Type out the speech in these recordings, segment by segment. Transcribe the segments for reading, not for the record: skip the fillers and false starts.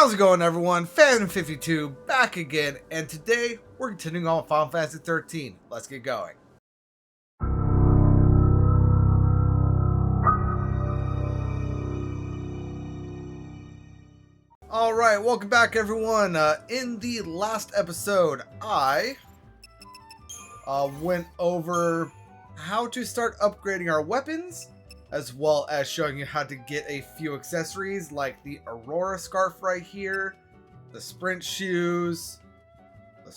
How's it going, everyone? Fan52 back again, and today we're continuing on Final Fantasy 13. Let's get going. Alright, welcome back, everyone. In the last episode, I went over how to start upgrading our weapons, as well as showing you how to get a few accessories like the Aurora scarf right here, the sprint shoes, the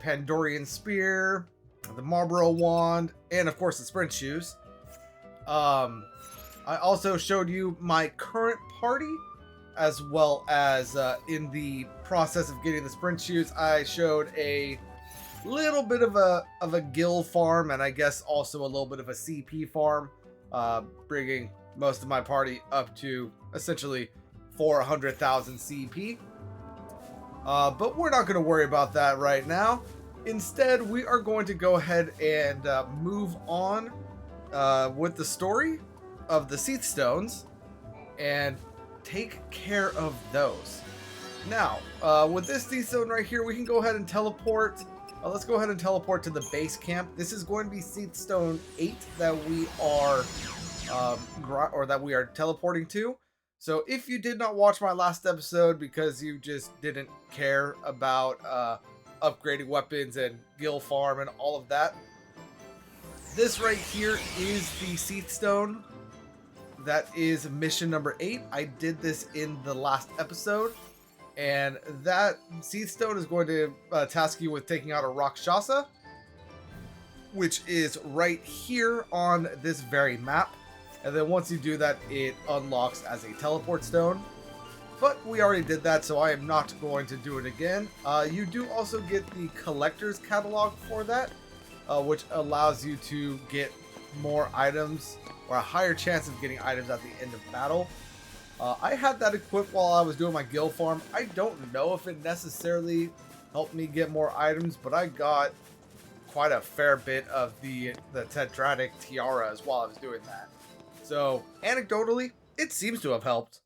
Pandorian spear, the Marlboro wand, and of course the sprint shoes. I also showed you my current party, as well as in the process of getting the sprint shoes, I showed a little bit of a gil farm, and I guess also a little bit of a CP farm, bringing most of my party up to essentially 400,000 CP. But we're not going to worry about that right now. Instead, we are going to go ahead and move on with the story of the Cie'th stones and take care of those. Now, with this Cie'th stone right here, we can go ahead and teleport. Let's go ahead and teleport to the base camp. This is going to be Cie'th Stone 8 that we are teleporting to. So if you did not watch my last episode because you just didn't care about upgrading weapons and gil farm and all of that, this right here is the Cie'th Stone. That is mission number 8. I did this in the last episode. And that Cie'th Stone is going to task you with taking out a Rakshasa, which is right here on this very map. And then once you do that, it unlocks as a teleport stone. But we already did that, so I am not going to do it again. You do also get the collector's catalog for that, which allows you to get more items, or a higher chance of getting items at the end of battle. I had that equipped while I was doing my gil farm. I don't know if it necessarily helped me get more items, but I got quite a fair bit of the tetradic tiaras while I was doing that. So, anecdotally, it seems to have helped.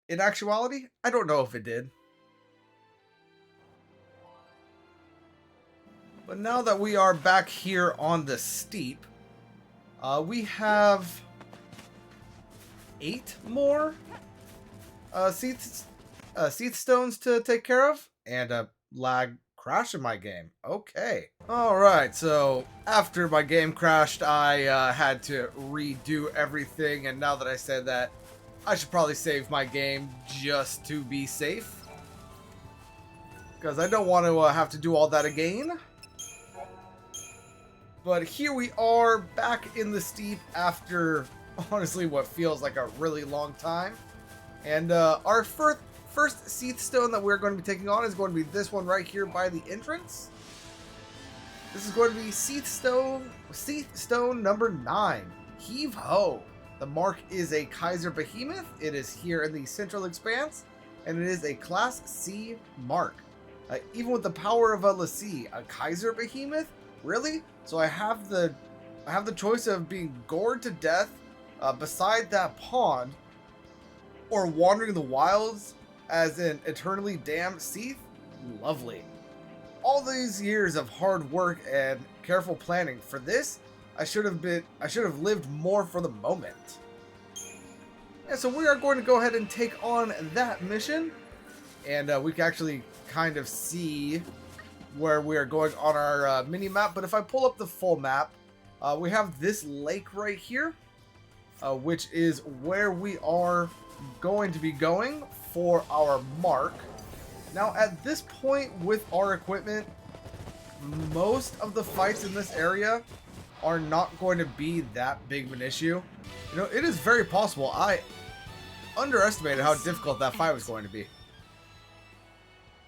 In actuality, I don't know if it did. But now that we are back here on the steep, we have 8 more Cie'th stones to take care of, and a lag crash in my game. Okay. Alright, so after my game crashed, I had to redo everything, and now that I said that, I should probably save my game just to be safe, because I don't want to have to do all that again. But here we are back in the steep after honestly what feels like a really long time. And our first Cie'th stone that we're going to be taking on is going to be this one right here by the entrance. This is going to be Cie'th stone number 9, Heave-ho. The mark is a Kaiser behemoth. It is here in the central expanse, and it is a class C mark. Even with the power of a Lassie, a Kaiser behemoth? Really? So I have the choice of being gored to death beside that pond, or wandering the wilds as an eternally damned Cie'th. Lovely. All these years of hard work and careful planning for this, I should have lived more for the moment. And so we are going to go ahead and take on that mission, and we can actually kind of see where we are going on our mini map. But if I pull up the full map, we have this lake right here, which is where we are going to be going for our mark. Now at this point with our equipment, most of the fights in this area are not going to be that big of an issue. You know, it is very possible I underestimated how difficult that fight was going to be,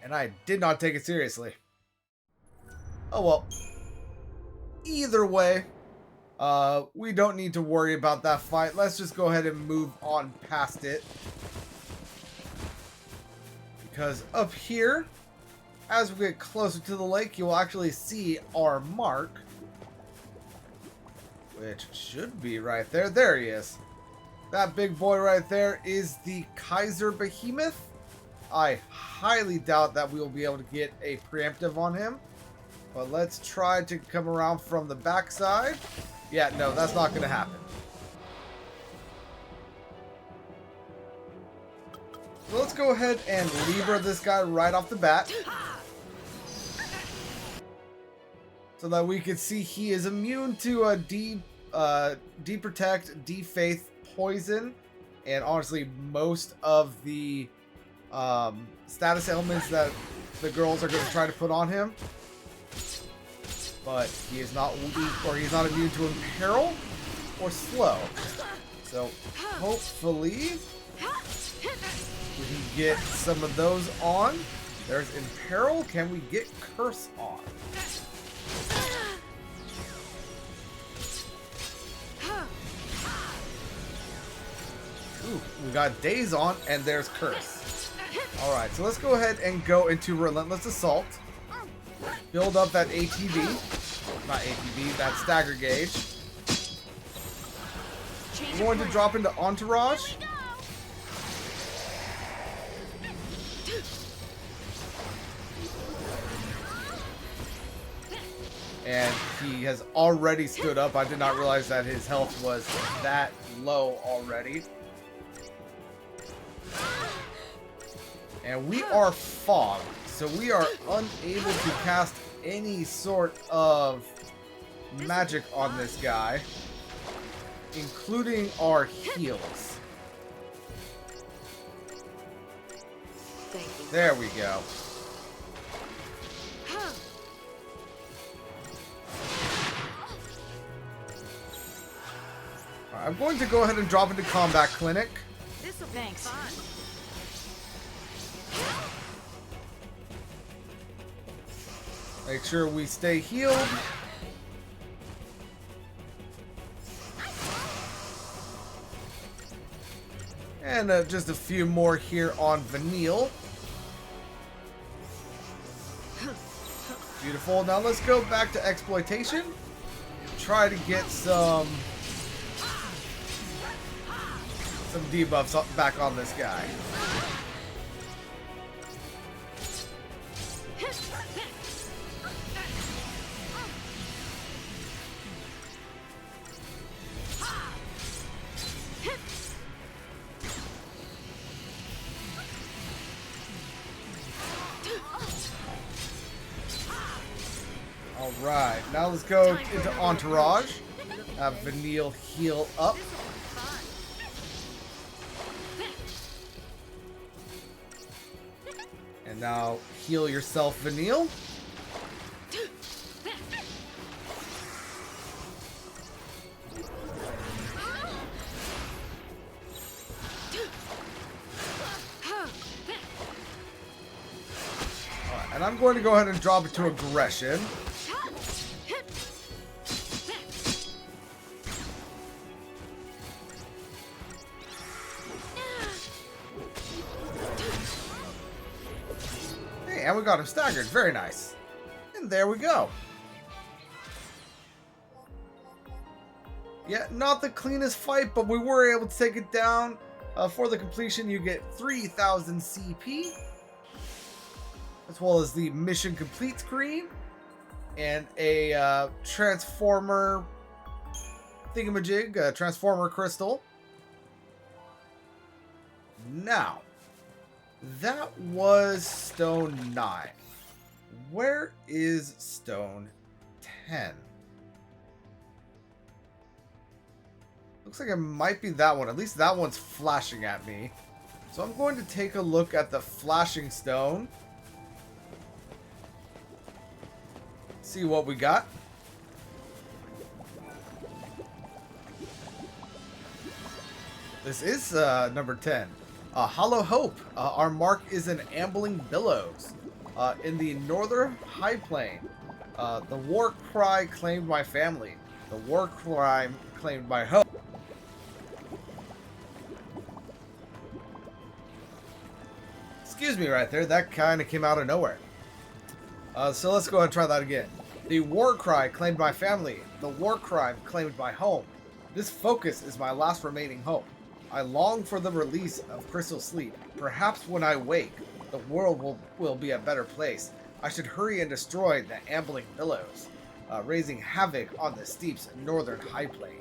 and I did not take it seriously. Oh well. Either way, we don't need to worry about that fight. Let's just go ahead and move on past it. Because up here, as we get closer to the lake, you will actually see our mark, which should be right there. There he is. That big boy right there is the Kaiser Behemoth. I highly doubt that we will be able to get a preemptive on him. But let's try to come around from the backside. Yeah, no, that's not going to happen. So let's go ahead and lever this guy right off the bat. So that we can see he is immune to a De-Protect, De-Faith, Poison, and honestly most of the status elements that the girls are going to try to put on him. But he is not weak, or he's not immune to Imperil or Slow. So hopefully we can get some of those on. There's Imperil. Can we get Curse on? Ooh, we got Daze on, and there's Curse. Alright, so let's go ahead and go into Relentless Assault. Build up that ATB. Not ATB, that Stagger Gauge. We're going to drop into Entourage. And he has already stood up. I did not realize that his health was that low already. And we are fogged, so we are unable to cast any sort of magic on this guy, including our heals. There we go. Right, I'm going to go ahead and drop into Combat Clinic. Thanks. Make sure we stay healed. And just a few more here on Vanille. Beautiful. Now let's go back to Exploitation. Try to get some debuffs back on this guy. Alright, now let's go into Entourage. Have Vanille heal up. And now heal yourself, Vanille. Alright, and I'm going to go ahead and drop it to Aggression. And we got him staggered. Very nice. And there we go. Yeah, not the cleanest fight, but we were able to take it down. For the completion, you get 3,000 CP. As well as the mission complete screen. And a transformer thingamajig, a transformer crystal. Now, that was Stone 9. Where is Stone 10? Looks like it might be that one. At least that one's flashing at me. So I'm going to take a look at the flashing stone. See what we got. This is number 10. Hollow Hope. Our mark is an ambling billows. In the northern high plain. The war cry claimed my family. The war cry claimed my hope. Excuse me right there. That kind of came out of nowhere. So let's go ahead and try that again. The war cry claimed my family. The war cry claimed my home. This focus is my last remaining hope. I long for the release of crystal sleep. Perhaps when I wake, the world will be a better place. I should hurry and destroy the ambling billows, raising havoc on the steep's northern high plain.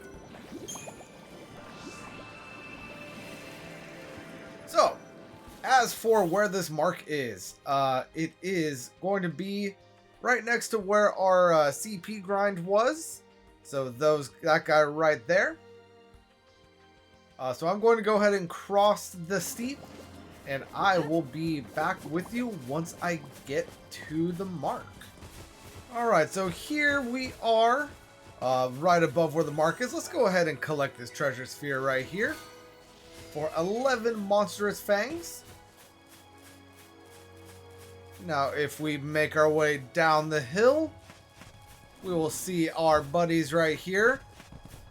So, as for where this mark is, it is going to be right next to where our CP grind was. So that guy right there. So I'm going to go ahead and cross the steep, and I will be back with you once I get to the mark. Alright, so here we are, right above where the mark is. Let's go ahead and collect this treasure sphere right here for 11 monstrous fangs. Now, if we make our way down the hill, we will see our buddies right here.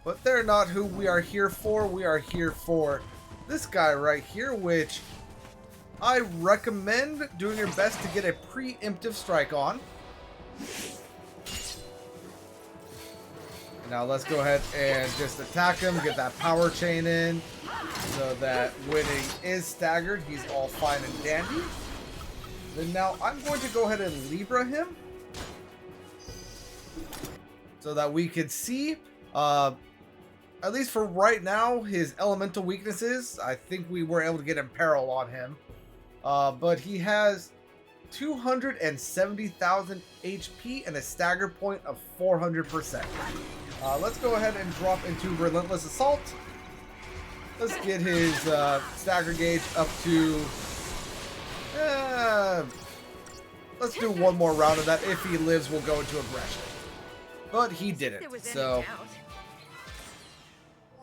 But they're not who we are here for. We are here for this guy right here, which I recommend doing your best to get a preemptive strike on. Now let's go ahead and just attack him, get that power chain in, so that when he is staggered, he's all fine and dandy. Then now I'm going to go ahead and Libra him, so that we can see, at least for right now, his elemental weaknesses. I think we were able to get Imperil on him. But he has 270,000 HP and a stagger point of 400%. Let's go ahead and drop into Relentless Assault. Let's get his stagger gauge up to... let's do one more round of that. If he lives, we'll go into aggression. But he didn't, so...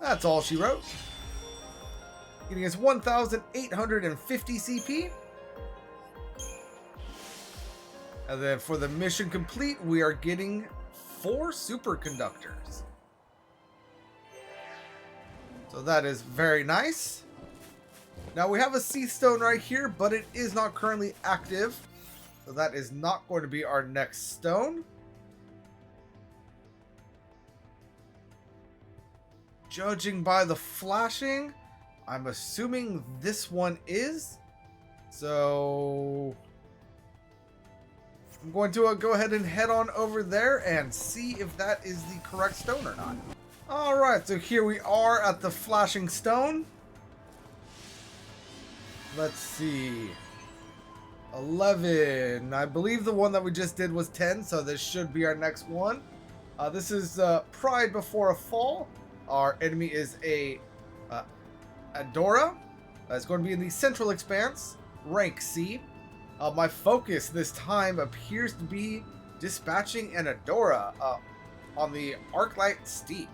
that's all she wrote. Getting us 1,850 CP. And then for the mission complete, we are getting 4 superconductors. So that is very nice. Now we have a Cie'th stone right here, but it is not currently active. So that is not going to be our next stone. Judging by the flashing, I'm assuming this one is. So I'm going to go ahead and head on over there and see if that is the correct stone or not. Alright, so here we are at the flashing stone. Let's see. 11. I believe the one that we just did was 10, so this should be our next one. This is Pride Before a Fall. Our enemy is a Adora. It's going to be in the Central Expanse, rank C. My focus this time appears to be dispatching an Adora on the Arclight Steep.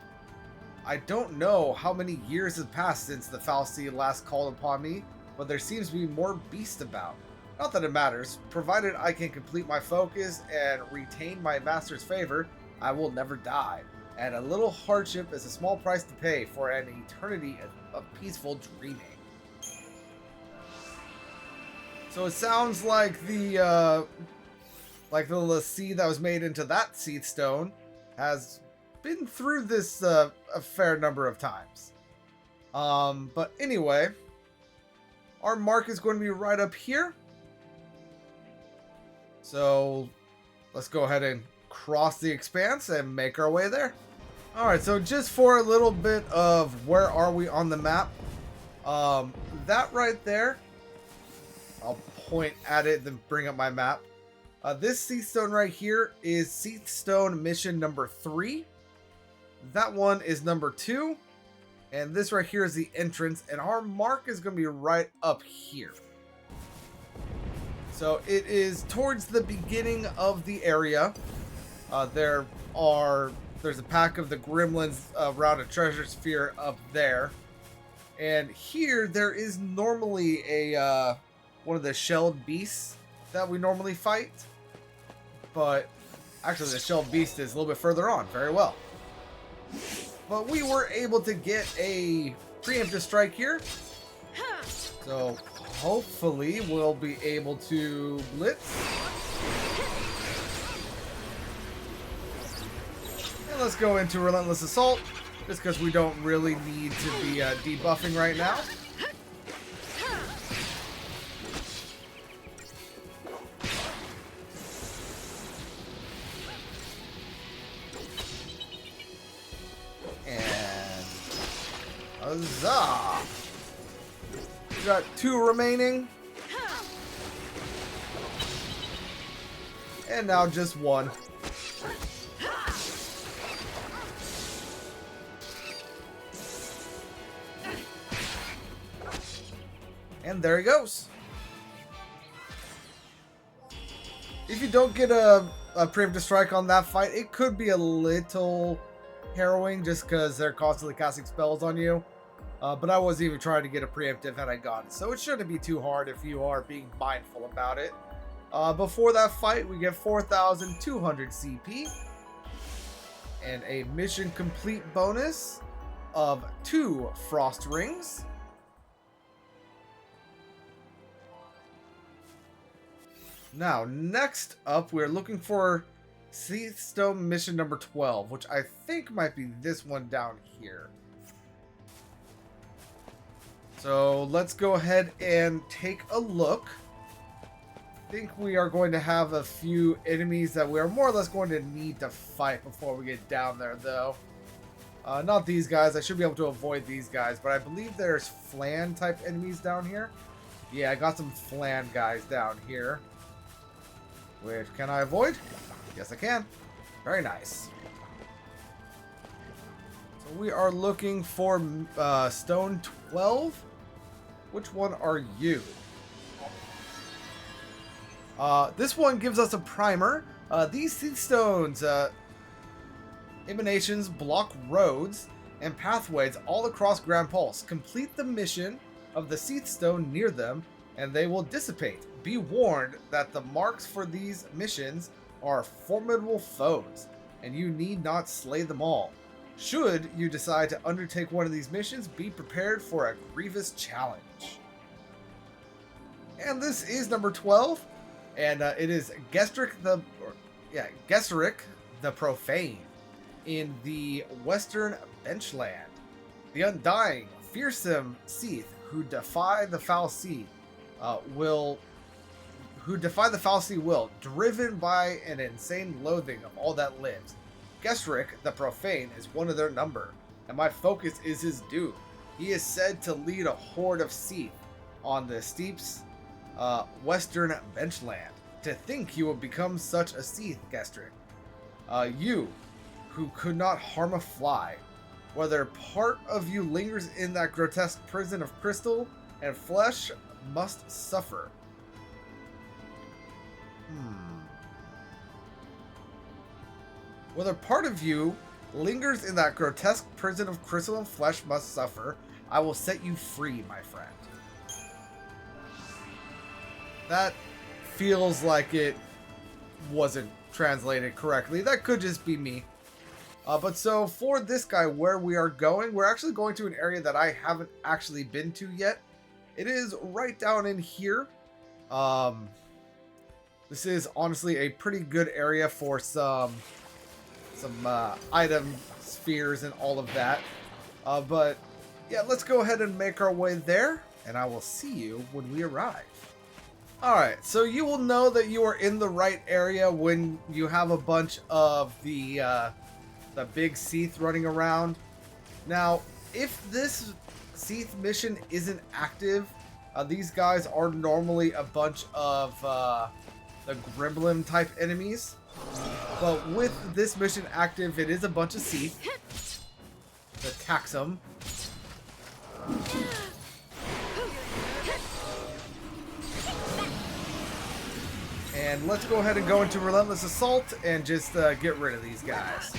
I don't know how many years have passed since the Fal'Cie last called upon me, but there seems to be more beast about. Not that it matters, provided I can complete my focus and retain my master's favor, I will never die. And a little hardship is a small price to pay for an eternity of peaceful dreaming. So it sounds like the sea that was made into that Cie'th stone has been through this a fair number of times. But anyway, our mark is going to be right up here. So let's go ahead and cross the expanse and make our way there. Alright, so just for a little bit of where are we on the map, that right there, I'll point at it then bring up my map. This Cie'th stone right here is Cie'th stone mission number 3. That one is number 2, and this right here is the entrance, and our mark is going to be right up here. So it is towards the beginning of the area. There's a pack of the gremlins around a treasure sphere up there. And here there is normally a one of the shelled beasts that we normally fight. But actually the shelled beast is a little bit further on. Very well. But we were able to get a preemptive strike here. So hopefully we'll be able to blitz. And let's go into Relentless Assault. just because we don't really need to be debuffing right now. And huzzah! We got 2 remaining. And now just 1. And there he goes. If you don't get a preemptive strike on that fight, it could be a little harrowing just because they're constantly casting spells on you. But I wasn't even trying to get a preemptive and I got it. So it shouldn't be too hard if you are being mindful about it. Before that fight, we get 4,200 CP. And a mission complete bonus of 2 frost rings. Now, next up, we're looking for Cie'th Stone mission number 12, which I think might be this one down here. So let's go ahead and take a look. I think we are going to have a few enemies that we are more or less going to need to fight before we get down there, though. Not these guys. I should be able to avoid these guys, but I believe there's Flan type enemies down here. Yeah, I got some Flan guys down here. Which, can I avoid? Yes, I can. Very nice. So we are looking for Stone 12. Which one are you? This one gives us a primer. These Cie'th Stones emanations block roads and pathways all across Grand Pulse. Complete the mission of the Cie'th Stone near them, and they will dissipate. Be warned that the marks for these missions are formidable foes, and you need not slay them all. Should you decide to undertake one of these missions, be prepared for a grievous challenge. And this is number 12, and it is Geiseric the Profane in the Western Benchland. The undying, fearsome Cie'th who defy the foul sea will, driven by an insane loathing of all that lives. Geiseric the Profane is one of their number, and my focus is his doom. He is said to lead a horde of Cie'th on the steeps Western Benchland. To think you will become such a Cie'th, Geiseric. You, who could not harm a fly, whether part of you lingers in that grotesque prison of crystal and flesh, must suffer. Whether part of you lingers in that grotesque prison of crystal and flesh must suffer, I will set you free, my friend. That feels like it wasn't translated correctly. That could just be me. But so for this guy, where we are going, we're actually going to an area that I haven't actually been to yet. It is right down in here. This is honestly a pretty good area for some item spheres and all of that. But yeah, let's go ahead and make our way there, and I will see you when we arrive. Alright, so you will know that you are in the right area when you have a bunch of the big Cie'th running around. Now, if this Cie'th mission isn't active, these guys are normally a bunch of the Gremlin type enemies. But with this mission active, it is a bunch of Cie'th. The Taxum. And let's go ahead and go into Relentless Assault and just get rid of these guys.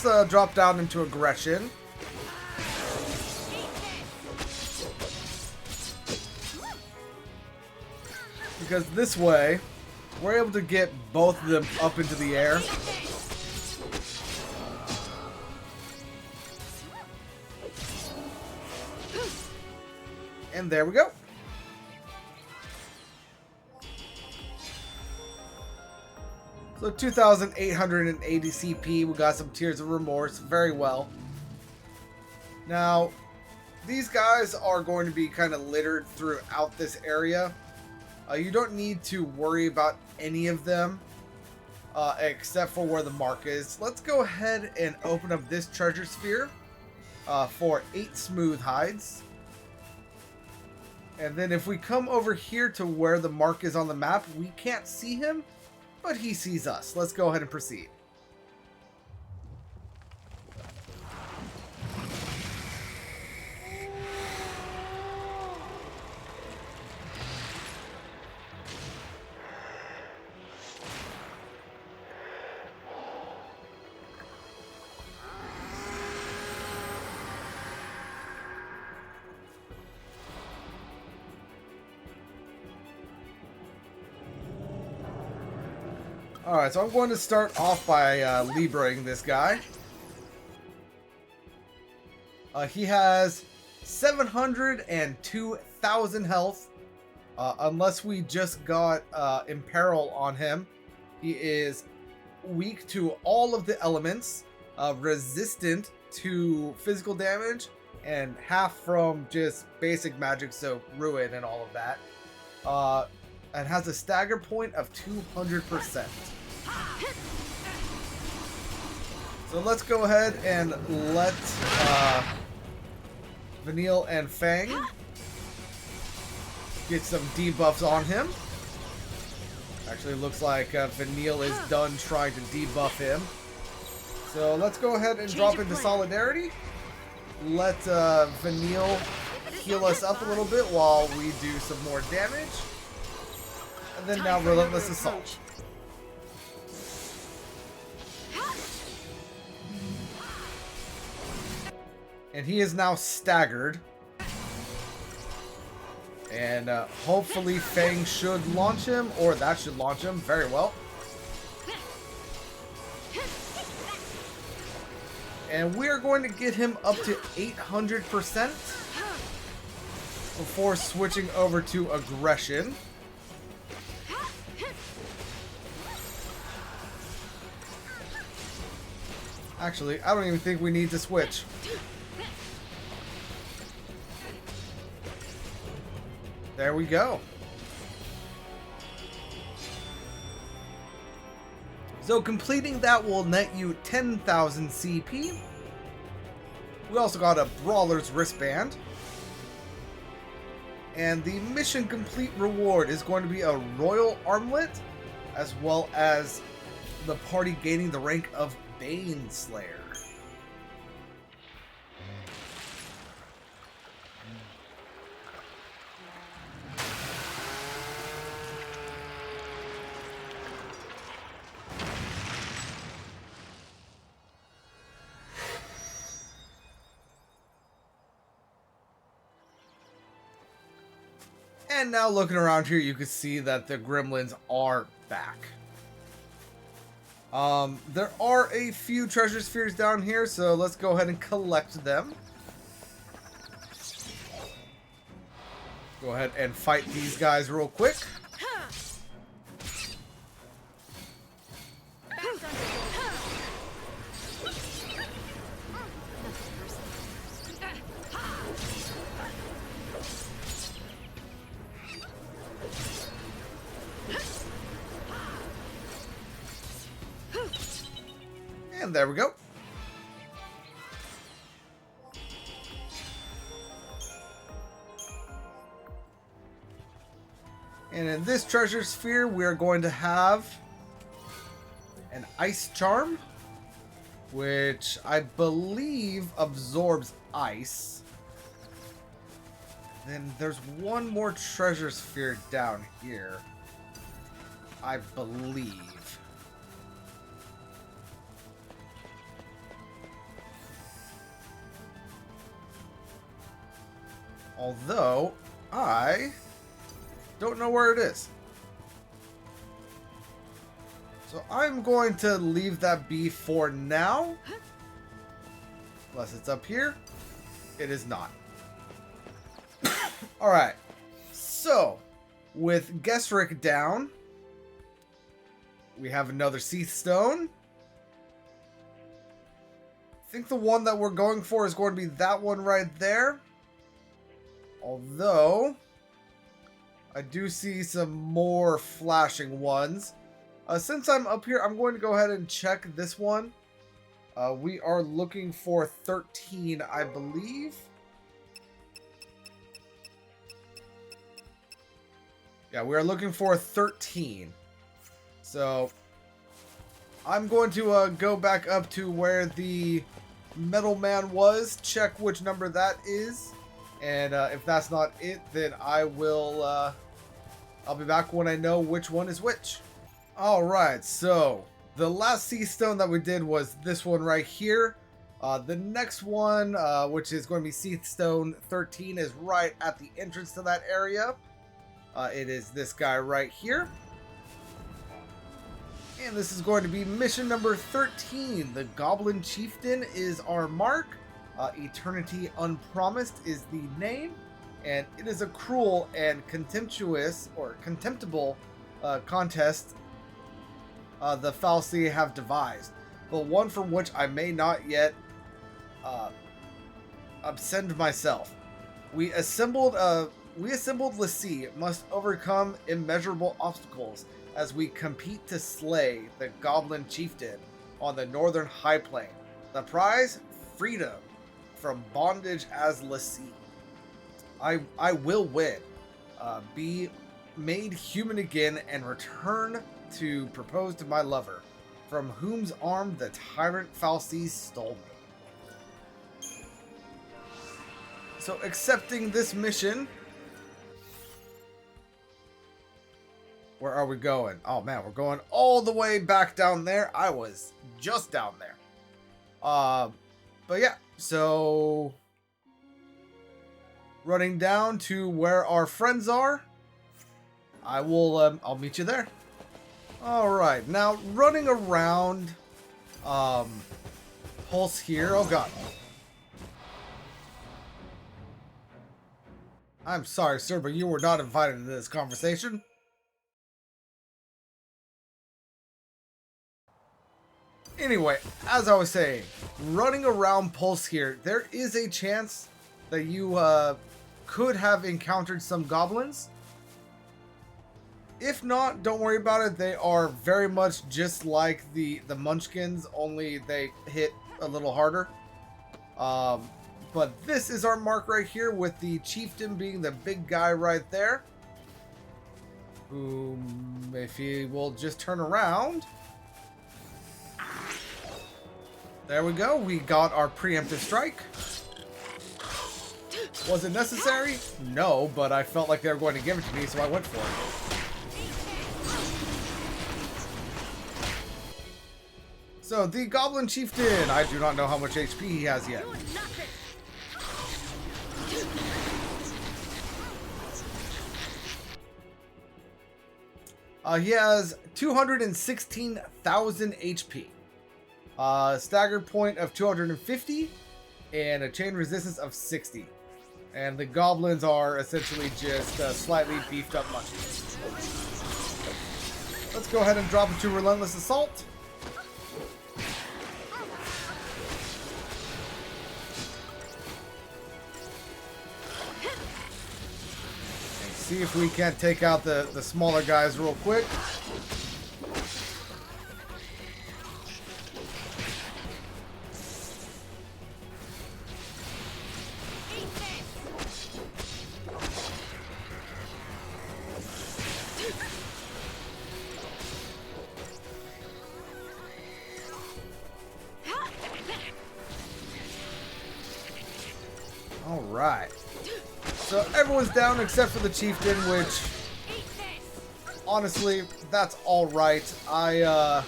Let's drop down into Aggression. Because this way, we're able to get both of them up into the air. And there we go. So 2,880 CP. We got some Tears of Remorse. Very well. Now, these guys are going to be kind of littered throughout this area. You don't need to worry about any of them except for where the mark is. Let's go ahead and open up this treasure sphere for 8 smooth hides. And then if we come over here to where the mark is on the map, we can't see him, but he sees us. Let's go ahead and proceed. Alright, so I'm going to start off by Libraing this guy. He has 702,000 health. Unless we just got Imperil on him. He is weak to all of the elements, resistant to physical damage, and half from just basic magic, so Ruin and all of that. And has a stagger point of 200%. So let's go ahead and let Vanille and Fang get some debuffs on him. Actually, looks like Vanille is done trying to debuff him. So let's go ahead and drop into Solidarity. Let Vanille heal us up a little bit while we do some more damage. And then now Relentless Assault. And he is now staggered. And hopefully Fang should launch him, or that should launch him. Very well. And we are going to get him up to 800% before switching over to Aggression. Actually, I don't even think we need to switch. There we go. So completing that will net you 10,000 CP. We also got a Brawler's Wristband. And the mission complete reward is going to be a Royal Armlet, as well as the party gaining the rank of Baneslayer. And now looking around here, you can see that the gremlins are back. There are a few treasure spheres down here, so let's go ahead and collect them. Go ahead and fight these guys real quick. And there we go. And in this treasure sphere, we are going to have an Ice Charm, which I believe absorbs ice. Then there's one more treasure sphere down here, I believe. Although, I don't know where it is. So I'm going to leave that be for now. Unless it's up here. It is not. Alright. So, with Geiseric down, we have another Cie'th stone. I think the one that we're going for is going to be that one right there. Although, I do see some more flashing ones. Since I'm up here, I'm going to go ahead and check this one. We are looking for 13, I believe. Yeah, we are looking for 13. So, I'm going to go back up to where the Metal Man was, check which number that is. And if that's not it, then I will, I'll be back when I know which one is which. Alright, so the last Cie'th stone that we did was this one right here. The next one, which is going to be Cie'th stone 13, is right at the entrance to that area. It is this guy right here. And this is going to be mission number 13. The Goblin Chieftain is our mark. Eternity Unpromised is the name. And it is a cruel and contemptuous or contemptible contest the fal'Cie have devised, but one from which I may not yet absent myself. We assembled l'Cie must overcome immeasurable obstacles as we compete to slay the Goblin Chieftain on the northern high plain. The prize? Freedom from bondage as l'Cie. I will win. Be made human again and return to propose to my lover, from whom's arm the tyrant fal'Cie stole me. So, accepting this mission, where are we going? Oh man, we're going all the way back down there. I was just down there. But yeah, so running down to where our friends are. I will, I'll meet you there. Alright, now running around, Pulse here. Oh god. I'm sorry, sir, but you were not invited to this conversation. Anyway, as I was saying, running around Pulse here, there is a chance that you, could have encountered some goblins. If not, don't worry about it. They are very much just like the Munchkins, only they hit a little harder. But this is our mark right here, with the Chieftain being the big guy right there. Whom, if he will just turn around. There we go. We got our preemptive strike. Was it necessary? No, but I felt like they were going to give it to me, so I went for it. So, the Goblin Chieftain. I do not know how much HP he has yet. He has 216,000 HP. Staggered point of 250. And a chain resistance of 60. And the goblins are essentially just slightly beefed up munchies. Let's go ahead and drop into Relentless Assault. See if we can't take out the smaller guys real quick. All right. So everyone's down except for the Chieftain, which, honestly, that's alright. I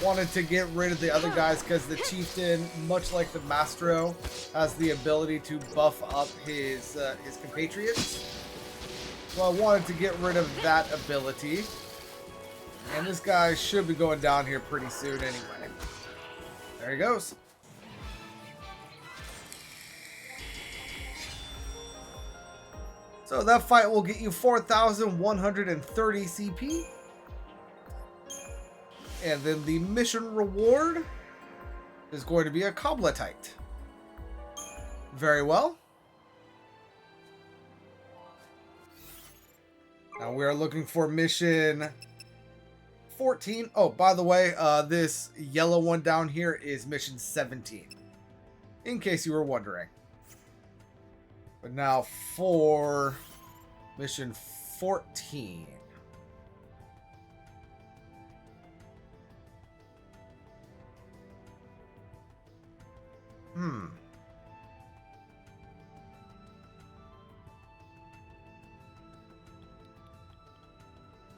wanted to get rid of the other guys because the Chieftain, much like the Mastro, has the ability to buff up his compatriots. So I wanted to get rid of that ability. And this guy should be going down here pretty soon anyway. There he goes. So that fight will get you 4,130 CP. And then the mission reward is going to be a Cobletite. Very well. Now we are looking for mission 14. Oh, by the way, this yellow one down here is mission 17. In case you were wondering. But now for mission 14.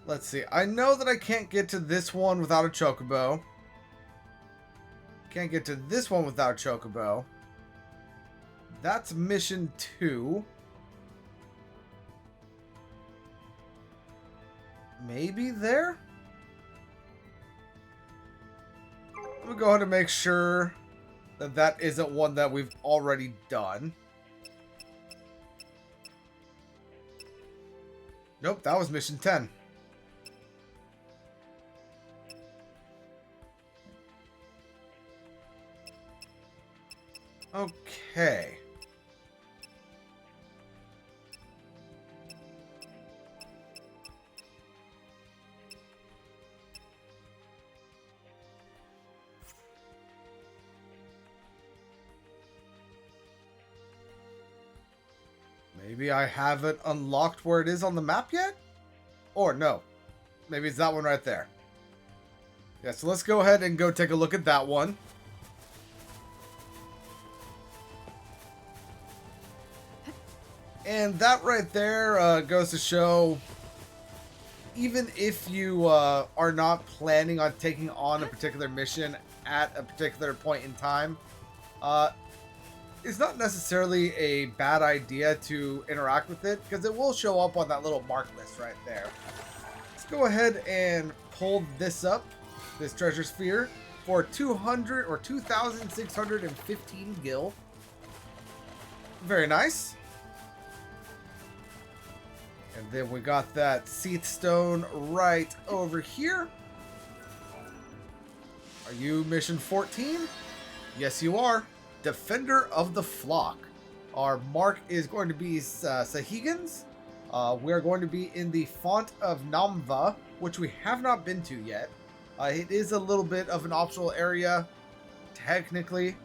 Let's see. I know that I can't get to this one without a chocobo. Can't get to this one without a chocobo. That's mission 2. Maybe there? Let me go ahead and make sure that that isn't one that we've already done. Nope, that was mission 10. Okay. Maybe I haven't unlocked where it is on the map yet? Or no. Maybe it's that one right there. Yeah, so let's go ahead and go take a look at that one. And that right there goes to show, even if you are not planning on taking on a particular mission at a particular point in time, it's not necessarily a bad idea to interact with it, because it will show up on that little mark list right there. Let's go ahead and pull this up, this treasure sphere, for 200 or 2,615 gil. Very nice. And then we got that Cie'th stone right over here. Are you mission 14? Yes, you are. Defender of the Flock. Our mark is going to be Sahigans. We are going to be in the Font of Namva, which we have not been to yet. It is a little bit of an optional area, technically.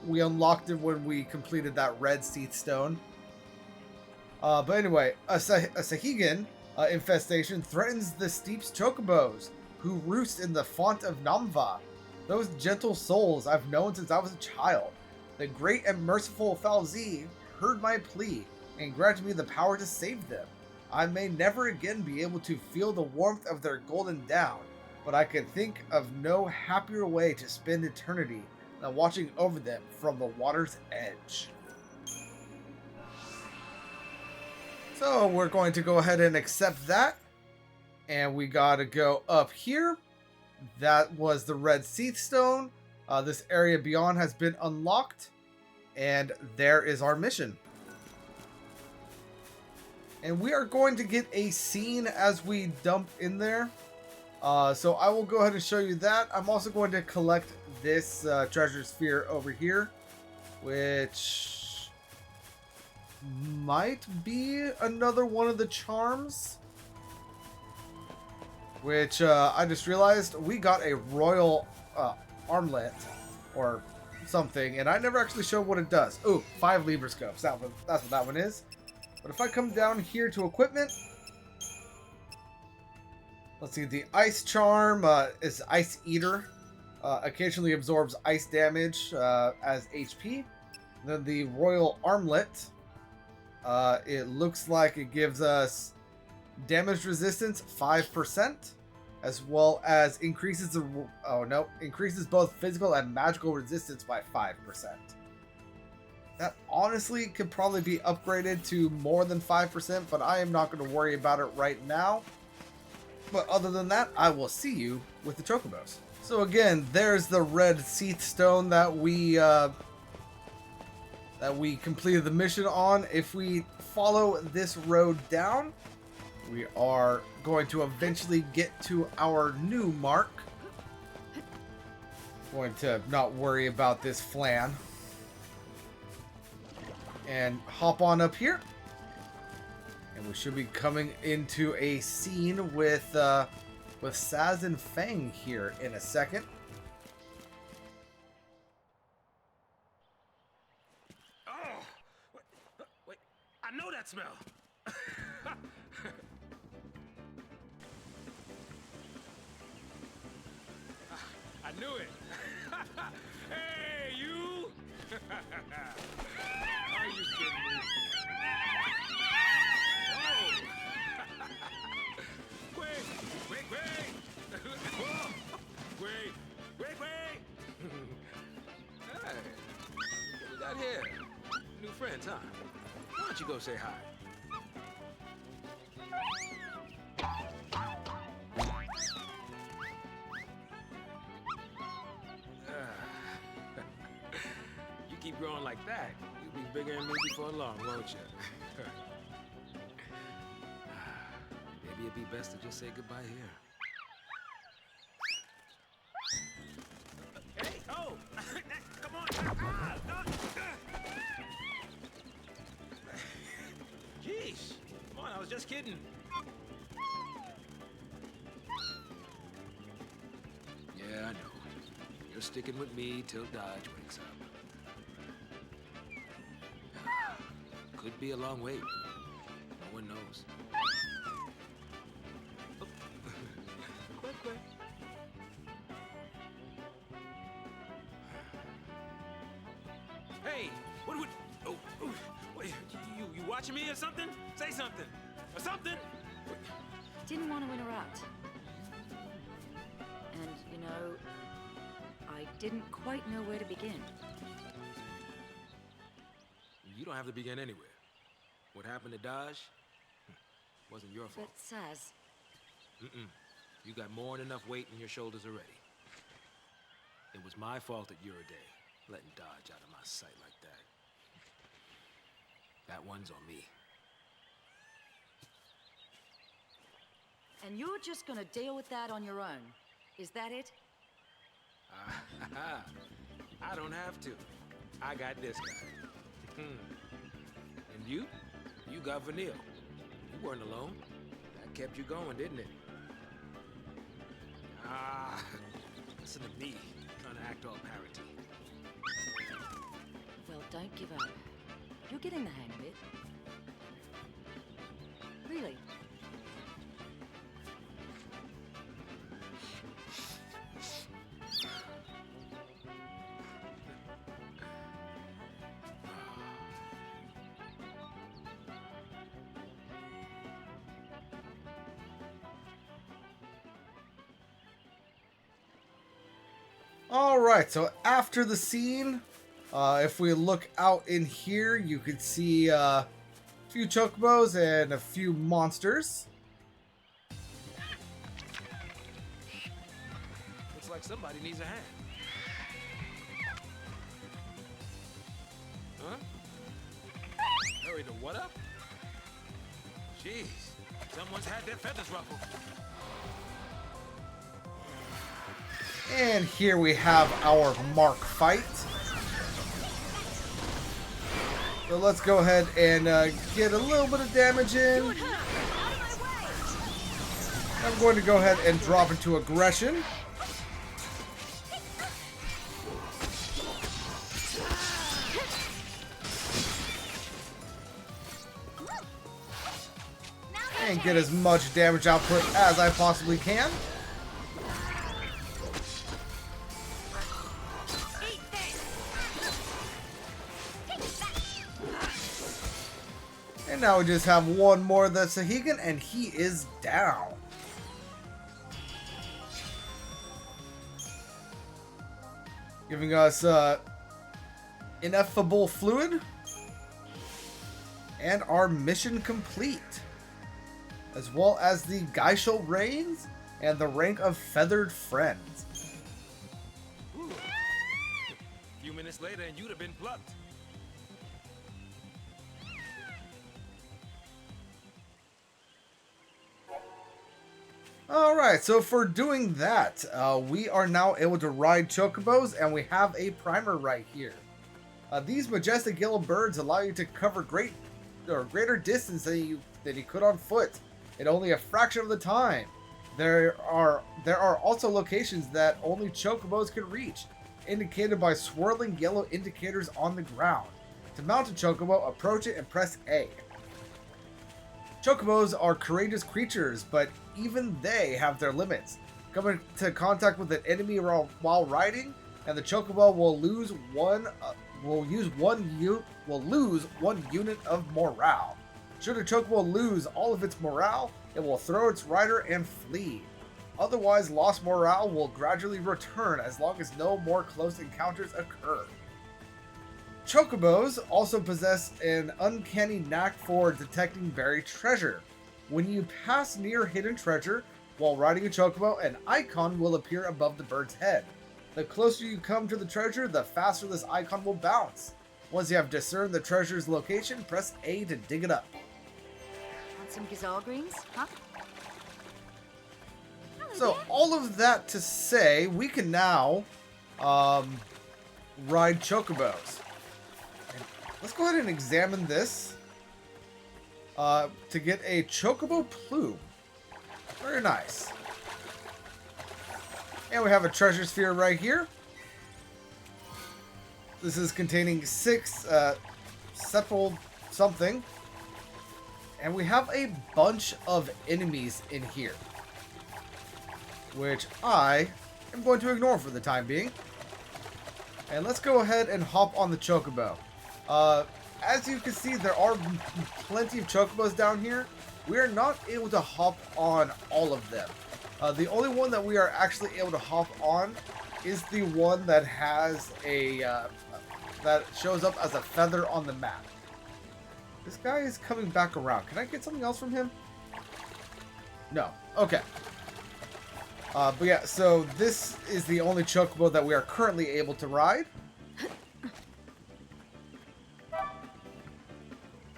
We unlocked it when we completed that red Cie'th stone. But anyway, a Sahigan infestation threatens the Steep's chocobos, who roost in the Font of Namva. Those gentle souls I've known since I was a child. The great and merciful Falzi heard my plea and granted me the power to save them. I may never again be able to feel the warmth of their golden down, but I can think of no happier way to spend eternity than watching over them from the water's edge. So we're going to go ahead and accept that. And we gotta go up here. That was the red Cie'th stone. This area beyond has been unlocked. And there is our mission. And we are going to get a scene as we dump in there. So I will go ahead and show you that. I'm also going to collect this treasure sphere over here, which might be another one of the charms. Which I just realized we got a royal armlet or something, and I never actually showed what it does. Ooh, 5 Libra scopes. That's what that one is. But if I come down here to equipment, let's see, the ice charm is Ice Eater. Occasionally absorbs ice damage as HP. Then the royal armlet, it looks like it gives us damage resistance 5%, as well as increases increases both physical and magical resistance by 5%. That honestly could probably be upgraded to more than 5%, but I am not going to worry about it right now. But other than that, I will see you with the chocobos. So again, there's the red Cie'th stone that we that we completed the mission on. If we follow this road down, we are going to eventually get to our new mark. Going to not worry about this flan. And hop on up here. And we should be coming into a scene with Saz and Fang here in a second. Oh, wait, I know that smell. I knew it. Hey, you! Are you kidding me? Oh! Wait! Whoa. Wait! Hey, what we got here? New friends, huh? Why don't you go say hi? You keep growing like that, you'll be bigger than me before long, won't you? Maybe it'd be best to just say goodbye here. Hey, oh! Come on! Jeez! Come on, I was just kidding. Yeah, I know. You're sticking with me till Dodge wakes up. Could be a long wait. No one knows. Oh. Quick. Hey, what? Oh, wait, you watching me or something? Say something, or something. Didn't want to interrupt. And, you know, I didn't quite know where to begin. You don't have to begin anywhere. What happened to Dodge wasn't your fault. But Saz... You got more than enough weight in your shoulders already. It was my fault at Day, letting Dodge out of my sight like that. That one's on me. And you're just gonna deal with that on your own. Is that it? I don't have to. I got this guy. And you? You got Vanille. You weren't alone. That kept you going, didn't it? Listen to me, trying to act all parroty. Well, don't give up. You're getting the hang of it. Really. Alright, so after the scene, if we look out in here, you can see a few chocobos and a few monsters. Looks like somebody needs a hand. Huh? Hurry to what up? Jeez, someone's had their feathers ruffled. And here we have our mark fight. So let's go ahead and get a little bit of damage in. I'm going to go ahead and drop into aggression. And get as much damage output as I possibly can. And now we just have one more of the Sahuagin, and he is down. Giving us ineffable fluid. And our mission complete. As well as the Geiseric reins and the rank of Feathered Friends. A few minutes later and you'd have been plucked. Alright, so for doing that, we are now able to ride chocobos, and we have a primer right here. These majestic yellow birds allow you to cover greater distance than you could on foot in only a fraction of the time. There are also locations that only chocobos can reach, indicated by swirling yellow indicators on the ground. To mount a chocobo, approach it and press A. Chocobos are courageous creatures, but even they have their limits. Come into contact with an enemy while riding, and the chocobo will lose one unit of morale. Should a chocobo lose all of its morale, it will throw its rider and flee. Otherwise, lost morale will gradually return as long as no more close encounters occur. Chocobos also possess an uncanny knack for detecting buried treasure. When you pass near hidden treasure while riding a chocobo, an icon will appear above the bird's head. The closer you come to the treasure, the faster this icon will bounce. Once you have discerned the treasure's location, press A to dig it up. Want some gazelle greens, huh? So all of that to say, we can now ride chocobos. And let's go ahead and examine this to get a chocobo plume. Very nice. And we have a treasure sphere right here. This is containing 6 sepal something. And we have a bunch of enemies in here, which I am going to ignore for the time being. And let's go ahead and hop on the chocobo. As you can see, there are plenty of chocobos down here. We are not able to hop on all of them. The only one that we are actually able to hop on is the one that has a that shows up as a feather on the map. This guy is coming back around. Can I get something else from him? No. Okay. But yeah, so this is the only chocobo that we are currently able to ride.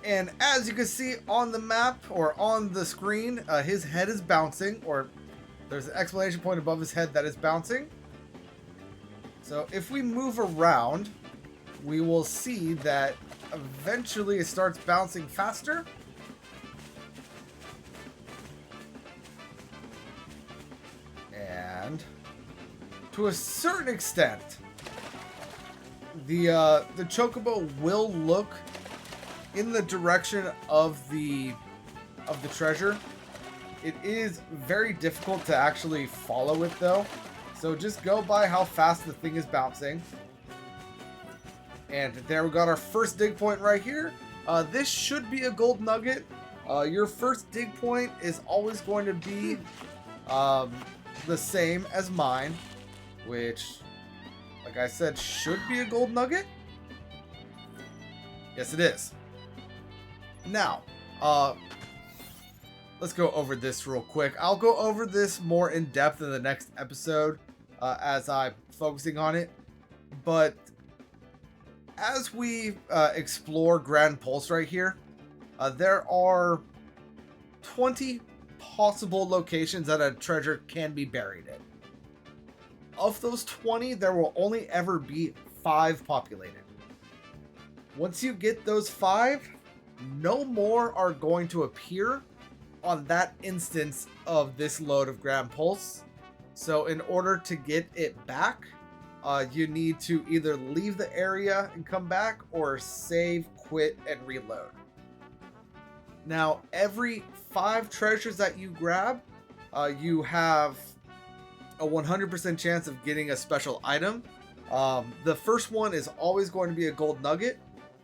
And as you can see on the map, or on the screen, his head is bouncing, or there's an exclamation point above his head that is bouncing. So if we move around, we will see that eventually it starts bouncing faster. And to a certain extent, the chocobo will look in the direction of the treasure. It is very difficult to actually follow it though. So just go by how fast the thing is bouncing. And there we got our first dig point right here. This should be a gold nugget. Your first dig point is always going to be the same as mine, which, like I said, should be a gold nugget. Yes, it is. Now, let's go over this real quick. I'll go over this more in depth in the next episode as I'm focusing on it. But as we explore Grand Pulse right here, there are 20 possible locations that a treasure can be buried in. Of those 20, there will only ever be 5 populated. Once you get those 5, no more are going to appear on that instance of this load of Grand Pulse. So in order to get it back, you need to either leave the area and come back, or save, quit, and reload. Now, every 5 treasures that you grab, you have a 100% chance of getting a special item. The first one is always going to be a gold nugget.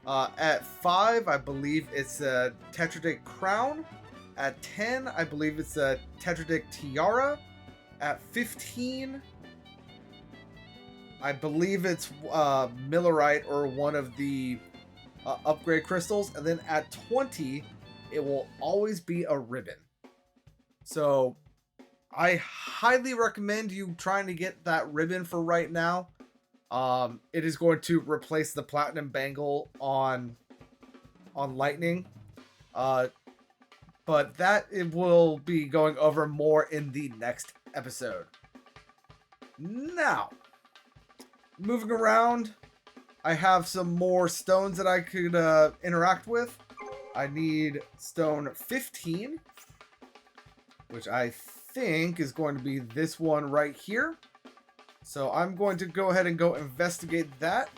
At 5, I believe it's a Tetradic crown. At 10, I believe it's a Tetradic tiara. At 15, I believe it's Millerite, or one of the upgrade crystals. And then at 20, it will always be a ribbon. So I highly recommend you trying to get that ribbon for right now. It is going to replace the platinum bangle on lightning. but that it will be going over more in the next episode. Now, moving around, I have some more stones that I could interact with. I need stone 15, which I think is going to be this one right here. So I'm going to go ahead and go investigate that.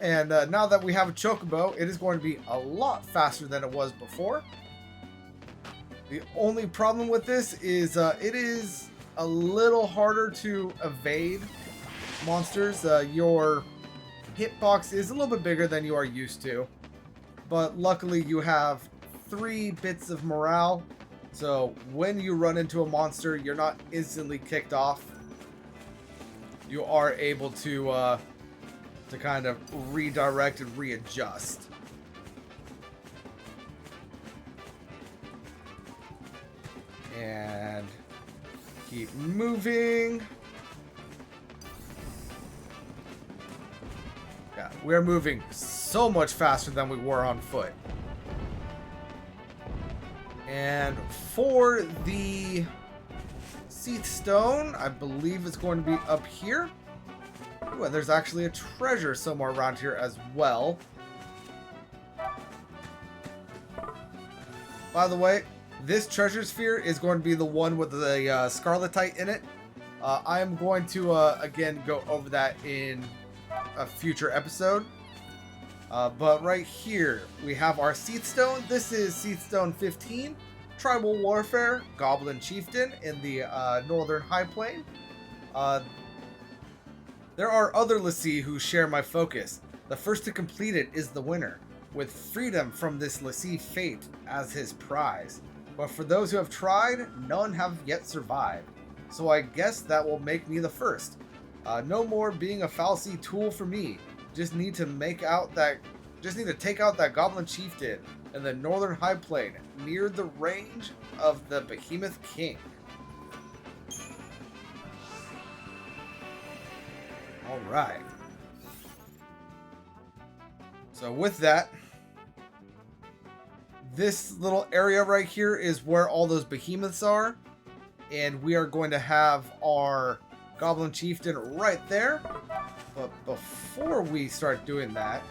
And now that we have a chocobo, it is going to be a lot faster than it was before. The only problem with this is it is a little harder to evade monsters. Your hitbox is a little bit bigger than you are used to. But luckily you have 3 bits of morale. So when you run into a monster, you're not instantly kicked off. You are able to kind of redirect and readjust. And keep moving. Yeah, we're moving so much faster than we were on foot. And for the Cie'th stone, I believe it's going to be up here. Ooh, and there's actually a treasure somewhere around here as well. By the way, this treasure sphere is going to be the one with the scarletite in it. I am going to, again, go over that in a future episode. But right here, we have our Cie'th stone. This is Cie'th stone 15. Tribal Warfare, Goblin Chieftain in the Northern High Plain. There are other l'Cie who share my focus. The first to complete it is the winner, with freedom from this l'Cie fate as his prize. But for those who have tried, none have yet survived. So I guess that will make me the first. No more being a fal'Cie tool for me. Just need to take out that Goblin Chieftain in the Northern High Plain, near the range of the Behemoth King. Alright. So with that, this little area right here is where all those behemoths are. And we are going to have our Goblin Chieftain right there. But before we start doing that,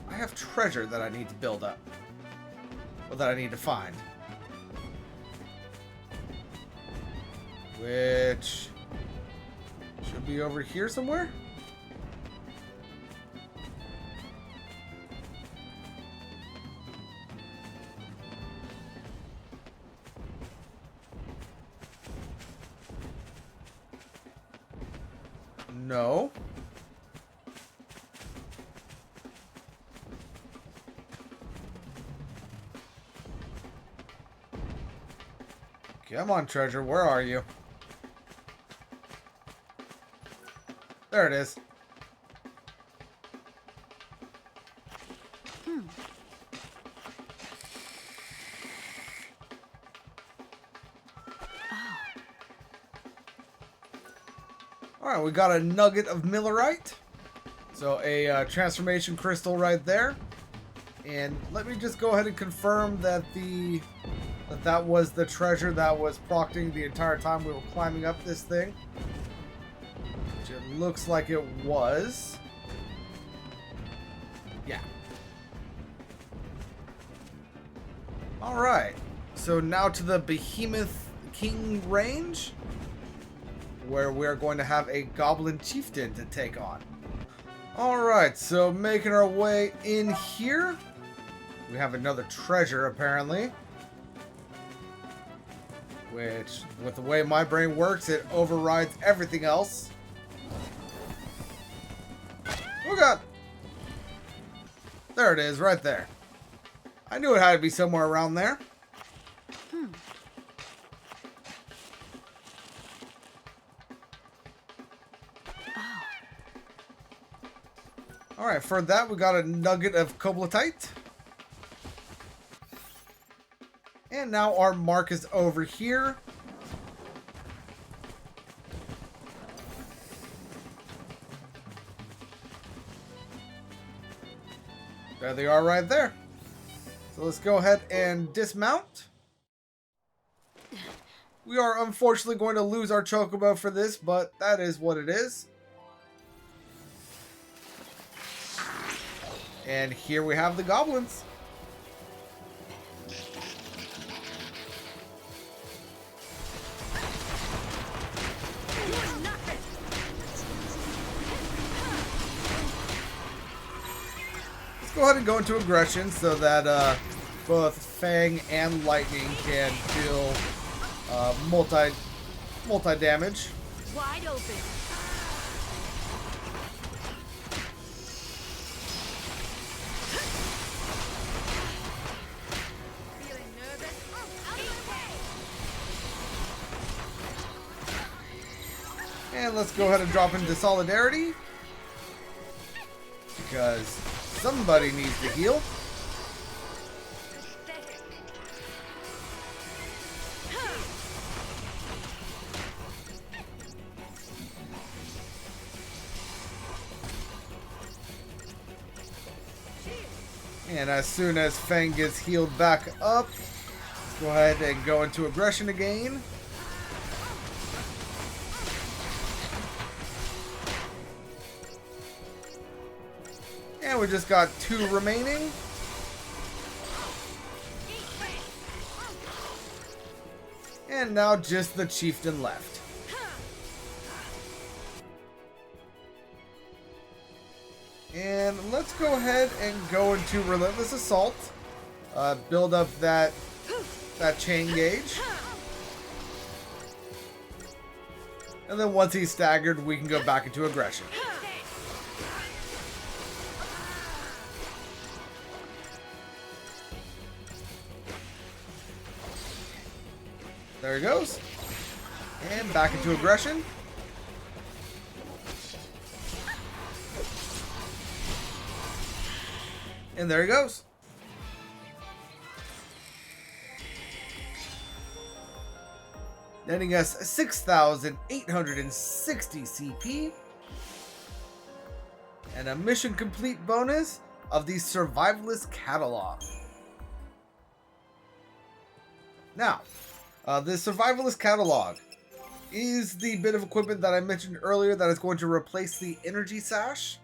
I have treasure that I need to build up. Or that I need to find. Which should be over here somewhere. No. Come on, treasure. Where are you? There it is. Alright, we got a nugget of millerite. So a transformation crystal right there. And let me just go ahead and confirm that that was the treasure that was procting the entire time we were climbing up this thing. Which it looks like it was. Yeah. Alright. So now to the Behemoth King range, where we're going to have a Goblin Chieftain to take on. Alright, so making our way in here. We have another treasure, apparently. Which, with the way my brain works, it overrides everything else. Oh god! There it is, right there. I knew it had to be somewhere around there. Alright, for that we got a nugget of cobletite. And now our mark is over here. There they are right there. So let's go ahead and dismount. We are unfortunately going to lose our chocobo for this, but that is what it is. And here we have the goblins. Let's go ahead and go into aggression so that both Fang and Lightning can deal multi damage. Wide open. Feeling nervous? Out of the way. And let's go ahead and drop into Solidarity, because somebody needs to heal. And as soon as Fang gets healed back up, let's go ahead and go into aggression again. And we just got 2 remaining. And now just the chieftain left. And let's go ahead and go into Relentless Assault. Build up that chain gauge. And then once he's staggered, we can go back into aggression. There he goes. And back into aggression. And there he goes. Netting us 6,860 CP. And a mission complete bonus of the Survivalist Catalog. Now, the Survivalist Catalog is the bit of equipment that I mentioned earlier that is going to replace the Energy Sash.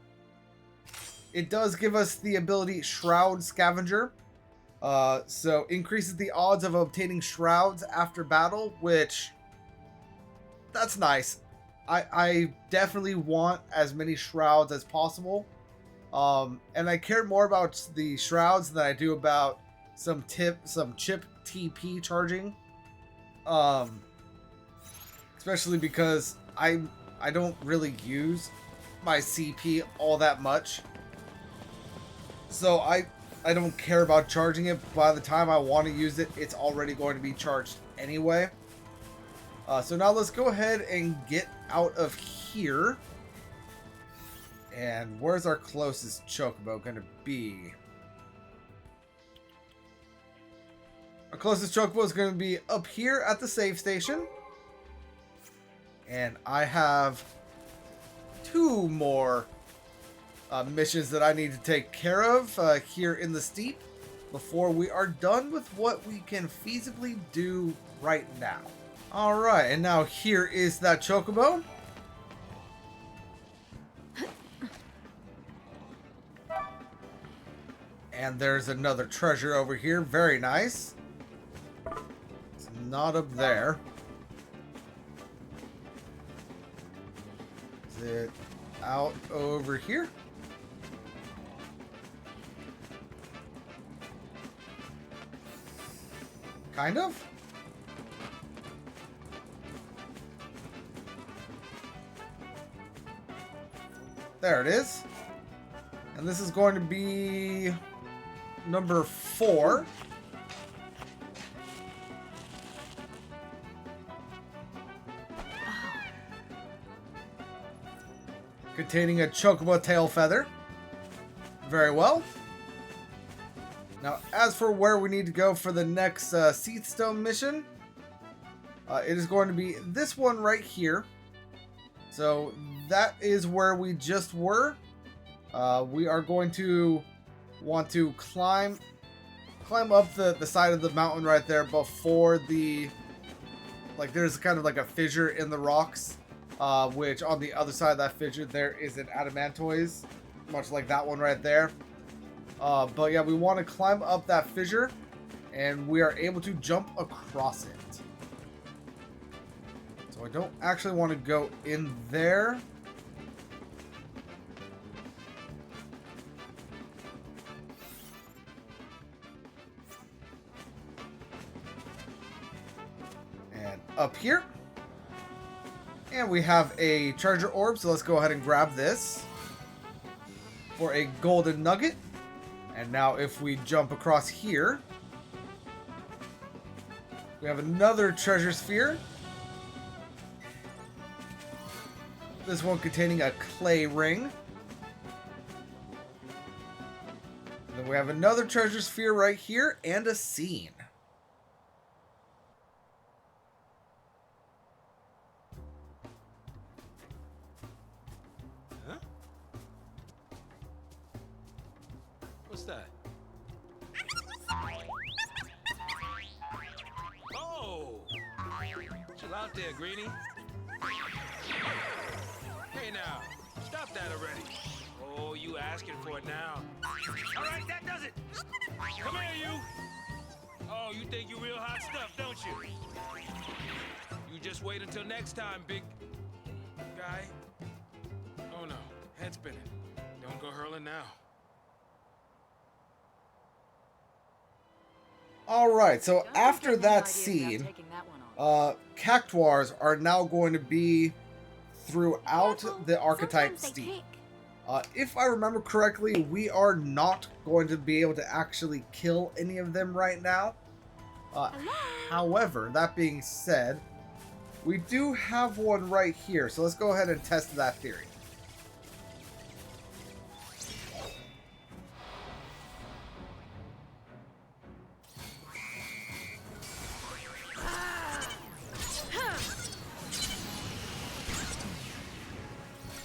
It does give us the ability Shroud Scavenger. So increases the odds of obtaining shrouds after battle, which that's nice. I definitely want as many shrouds as possible. And I care more about the shrouds than I do about some chip TP charging. Especially because I don't really use my CP all that much. So I don't care about charging it. By the time I want to use it, it's already going to be charged anyway. So now let's go ahead and get out of here. And where's our closest chocobo going to be? Our closest chocobo is going to be up here at the save station. And I have 2 more missions that I need to take care of here in the steep before we are done with what we can feasibly do right now. Alright, and now here is that chocobo. And there's another treasure over here. Very nice. It's not up there. Is it out over here? Kind of. There it is. And this is going to be number 4. Containing a chocobo tail feather. Very well. Now, as for where we need to go for the next Cie'th Stone mission, it is going to be this one right here. So that is where we just were. We are going to want to climb climb up the side of the mountain right there before the... Like, there's kind of like a fissure in the rocks, which on the other side of that fissure, there is an adamantoise, much like that one right there. But yeah, we want to climb up that fissure, and we are able to jump across it. So I don't actually want to go in there. And up here. And we have a treasure orb, so let's go ahead and grab this for a golden nugget. And now if we jump across here, we have another treasure sphere. This one containing a clay ring. And then we have another treasure sphere right here and a scene. Huh? What's that? Oh! Chill out there, Greenie. Hey now, stop that already. Oh, you asking for it now. All right, that does it. Come here, you. Oh, you think you real hot stuff, don't you? You just wait until next time, big guy. Oh no, head spinning. Don't go hurling now. Alright, so Don't after think that I've scene, any idea about taking that one on. cactuars are now going to be throughout the archetype Sometimes they steep. kick. If I remember correctly, we are not going to be able to actually kill any of them right now. However, that being said, we do have one right here, so let's go ahead and test that theory.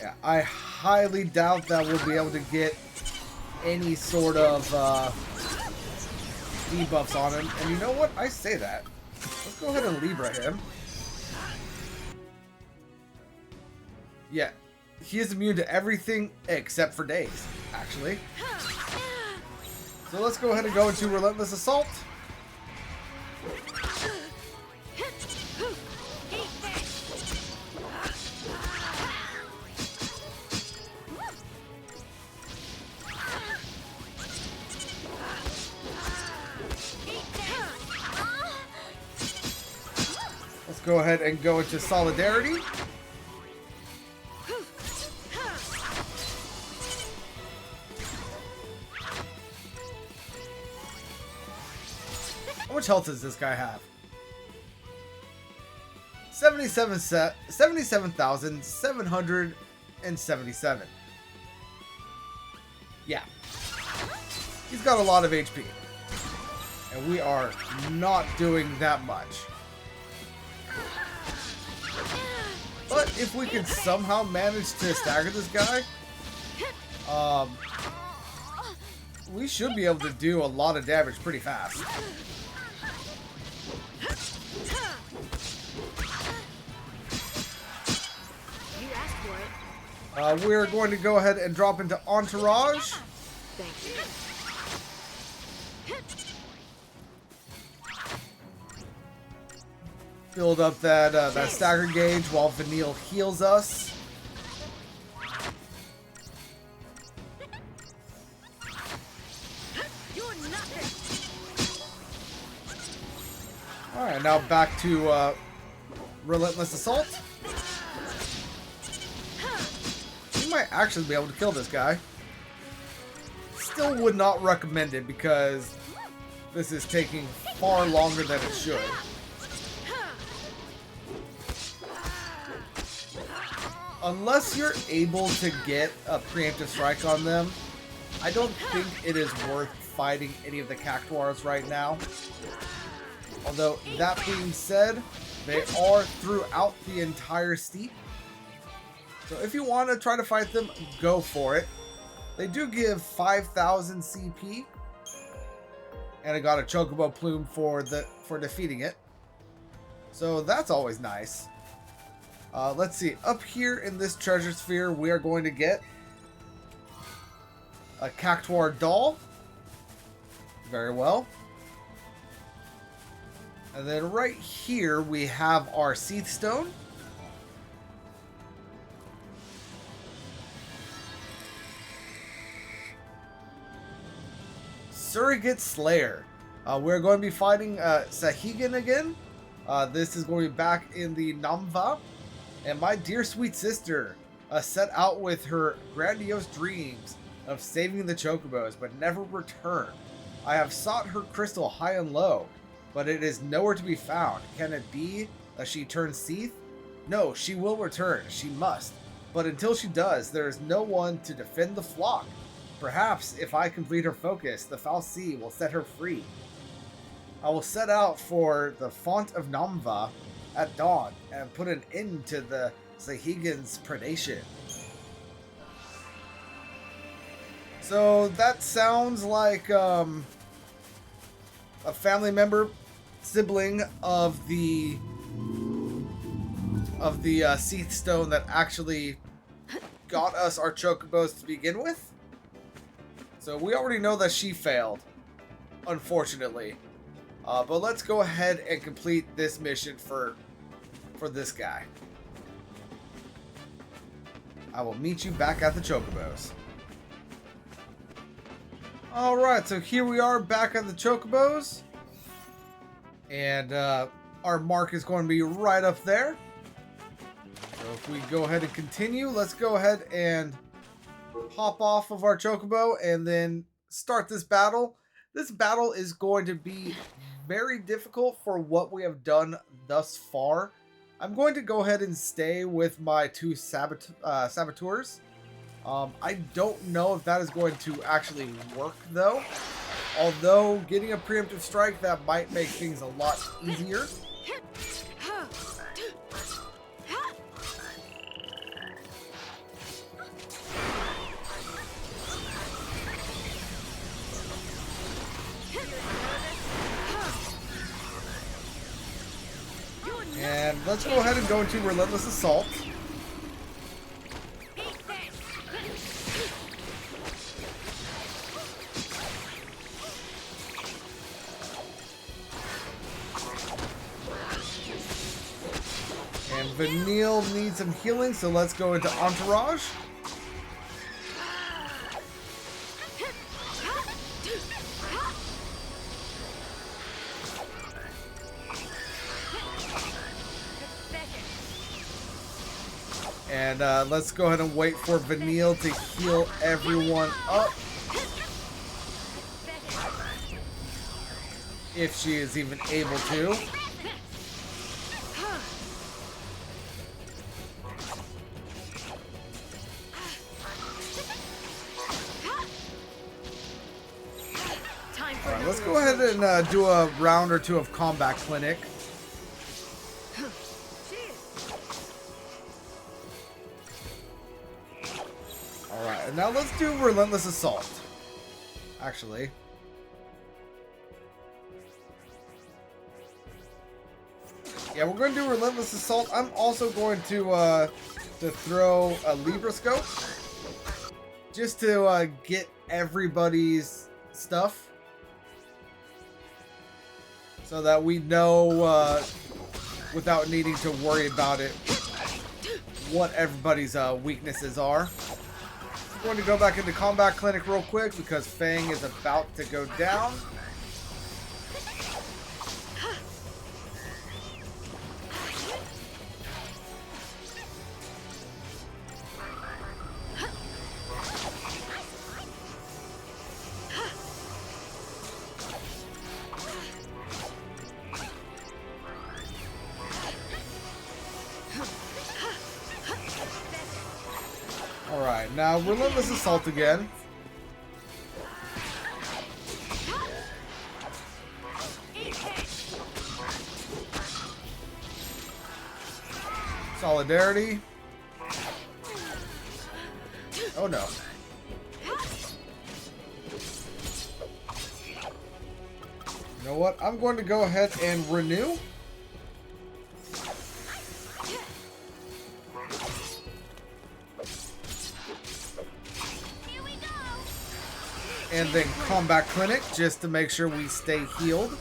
Yeah, I highly doubt that we'll be able to get any sort of debuffs on him. And you know what? I say that. Let's go ahead and Libra him. Yeah, he is immune to everything except for days, actually. So let's go ahead and go into Relentless Assault. Let's go ahead and go into Solidarity. How much health does this guy have? 77,777. Yeah. He's got a lot of HP. And we are not doing that much. But if we can somehow manage to stagger this guy, we should be able to do a lot of damage pretty fast. You asked for it. We're going to go ahead and drop into Entourage. Thank you. Build up that stagger gauge while Vanille heals us. You're nothing. Alright, now back to Relentless Assault. We might actually be able to kill this guy. Still would not recommend it because this is taking far longer than it should. Unless you're able to get a preemptive strike on them, I don't think it is worth fighting any of the cactuars right now. Although, that being said, they are throughout the entire steep. So if you want to try to fight them, go for it. They do give 5,000 CP. And I got a chocobo plume for defeating it. So that's always nice. Let's see. Up here in this treasure sphere, we are going to get a Cactuar doll. Very well. And then right here, we have our Cie'th stone. Surrogate Slayer. We're going to be fighting Sahigan again. This is going to be back in the Namva. And my dear sweet sister set out with her grandiose dreams of saving the chocobos, but never returned. I have sought her crystal high and low, but it is nowhere to be found. Can it be that she turns Cie'th? No, she will return. She must. But until she does, there is no one to defend the flock. Perhaps if I complete her focus, the Foul Sea will set her free. I will set out for the Font of Namva at dawn and put an end to the Sahigan's predation. So that sounds like a family member, sibling of the Cie'th stone that actually got us our chocobos to begin with. So we already know that she failed, unfortunately. But let's go ahead and complete this mission for this guy. I will meet you back at the chocobos. Alright, so here we are back at the chocobos. And our mark is going to be right up there. So if we go ahead and continue, let's go ahead and hop off of our chocobo and then start this battle. This battle is going to be very difficult for what we have done thus far. I'm going to go ahead and stay with my two saboteurs. I don't know if that is going to actually work though. Although getting a preemptive strike, that might make things a lot easier. And let's go ahead and go into Relentless Assault. And Vanille needs some healing, so let's go into Entourage. And let's go ahead and wait for Vanille to heal everyone up. If she is even able to. Alright, let's go ahead and do a round or two of Combat Clinic. Alright, and now let's do Relentless Assault. Actually. Yeah, we're going to do Relentless Assault. I'm also going to throw a Libra Scope. Just to get everybody's stuff. So that we know, without needing to worry about it, what everybody's weaknesses are. I'm going to go back into Combat Clinic real quick because Fang is about to go down. Alright, now Relentless Assault again. Solidarity. Oh no. You know what? I'm going to go ahead and renew. Here we go. And then Combat Clinic just to make sure we stay healed.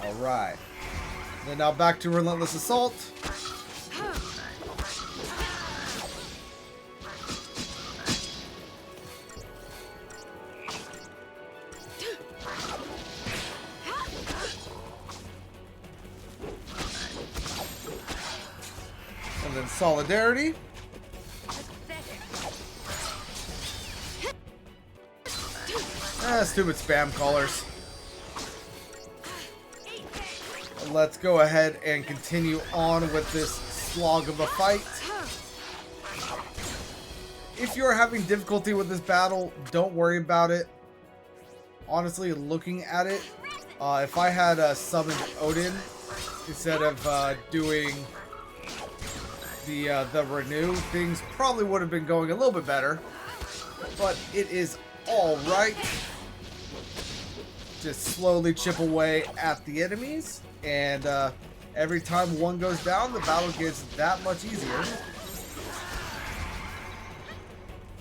Alright. Then now back to Relentless Assault. And then Solidarity. Stupid spam callers. Let's go ahead and continue on with this slog of a fight. If you're having difficulty with this battle, don't worry about it. Honestly, looking at it, if I had summoned Odin instead of doing the renew, things probably would have been going a little bit better. But it is all right. Just slowly chip away at the enemies. And every time one goes down, the battle gets that much easier.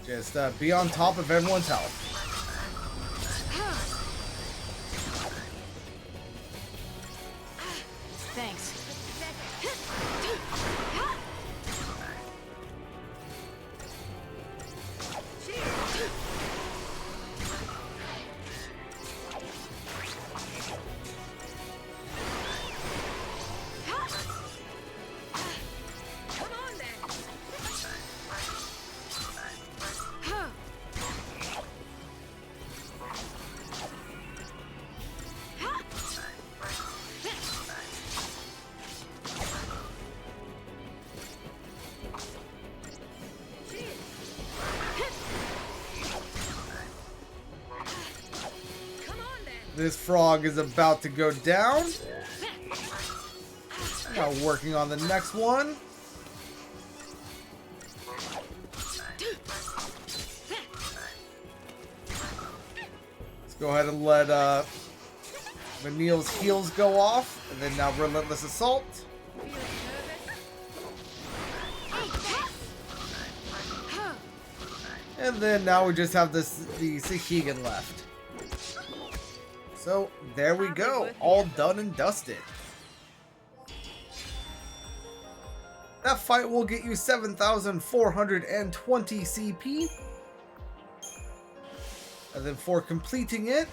Just be on top of everyone's health. Thanks. This frog is about to go down. Now working on the next one. Let's go ahead and let Vanille's heals go off. And then now Relentless Assault. And then now we just have the Sahegan left. So there we go, all done and dusted. That fight will get you 7,420 CP. And then for completing it,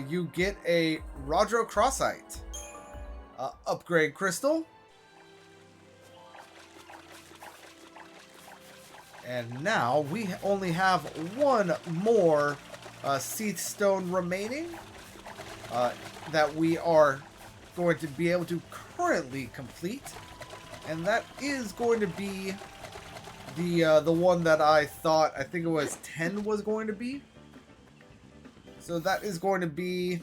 you get a Rodro Crossite upgrade crystal. And now we only have one more Cie'th stone remaining that we are going to be able to currently complete, and that is going to be the one that I think it was 10 was going to be. So that is going to be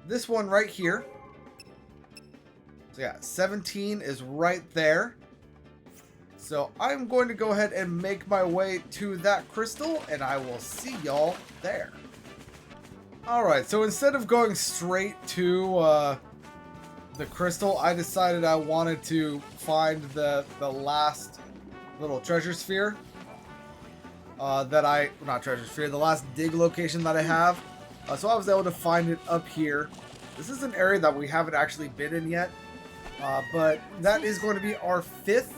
this one right here. So yeah, 17 is right there. So I'm going to go ahead and make my way to that crystal, and I will see y'all there. Alright, so instead of going straight to the crystal, I decided I wanted to find the last little treasure sphere the last dig location that I have. So I was able to find it up here. This is an area that we haven't actually been in yet, but that is going to be our 5th